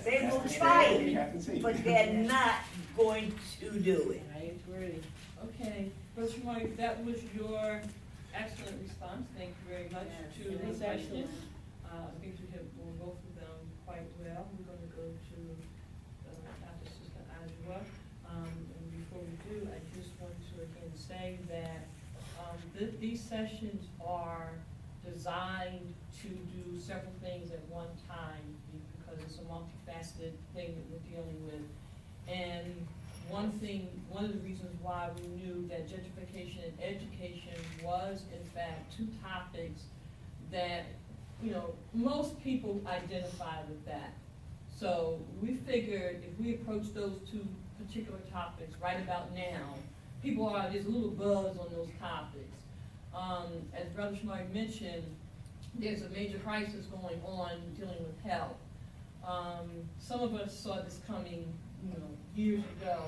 They will fight, but they're not going to do it. I agree. Okay, Brother Shamari, that was your excellent response. Thank you very much to the question. I think you have both of them quite well. We're going to go to Dr. Sister Ajua. And before we do, I just want to again say that these sessions are designed to do several things at one time because it's a multifaceted thing that we're dealing with. And one of the reasons why we knew that gentrification and education was in fact two topics that, you know, most people identify with that. So we figured if we approach those two particular topics right about now, there's a little buzz on those topics. As Brother Shamari mentioned, there's a major crisis going on dealing with health. Some of us saw this coming, you know, years ago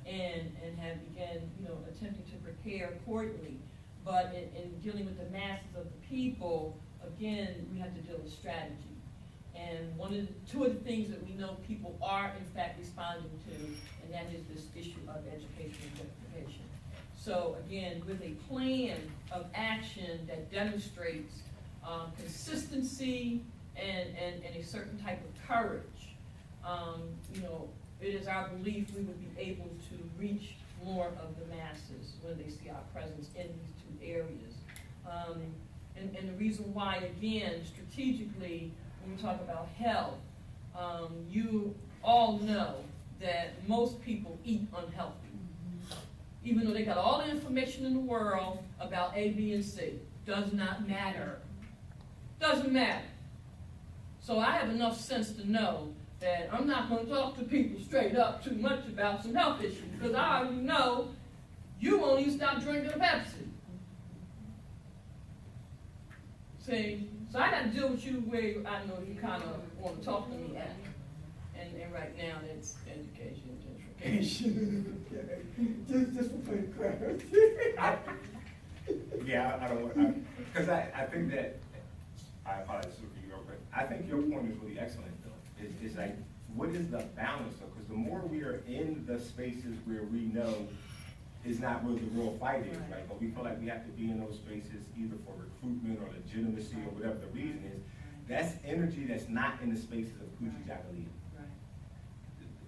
and have began, you know, attempting to prepare accordingly. But in dealing with the masses of the people, again, we have to deal with strategy. And two of the things that we know people are in fact responding to, and that is this issue of education and gentrification. So again, with a plan of action that demonstrates consistency and a certain type of courage, you know, it is our belief we would be able to reach more of the masses when they see our presence in these two areas. And the reason why, again, strategically, when we talk about health, you all know that most people eat unhealthy. Even though they got all the information in the world about A, B, and C. Does not matter. Doesn't matter. So I have enough sense to know that I'm not going to talk to people straight up too much about some health issues because I already know you won't even stop drinking a Pepsi. See, so I got to deal with you where I know you kind of want to talk to me at. And right now it's education, gentrification. just for putting clarity. I don't want, because I think that, I apologize for you real quick. I think your point is really excellent though. It's like, what is the balance though? Because the more we are in the spaces where we know is not where the real fight is, right? But we feel like we have to be in those spaces either for recruitment or legitimacy or whatever the reason is. That's energy that's not in the spaces of Kuji Jagalia.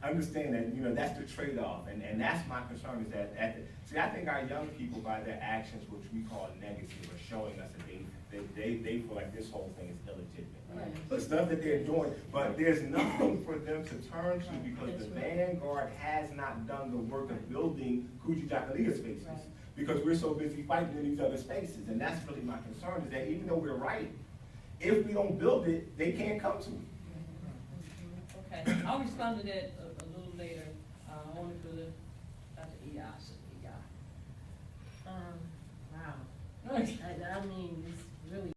Understand that, you know, that's the trade-off, and that's my concern is that, I think our young people by their actions, which we call negative, are showing us that they feel like this whole thing is illegitimate. Right? The stuff that they're doing, but there's nothing for them to turn to because the vanguard has not done the work of building Kuji Jagalia spaces because we're so busy fighting in these other spaces, and that's really my concern is that even though we're right, if we don't build it, they can't come to it. Okay, I'll respond to that a little later. I want to go to Dr. Iyas. Wow. I mean,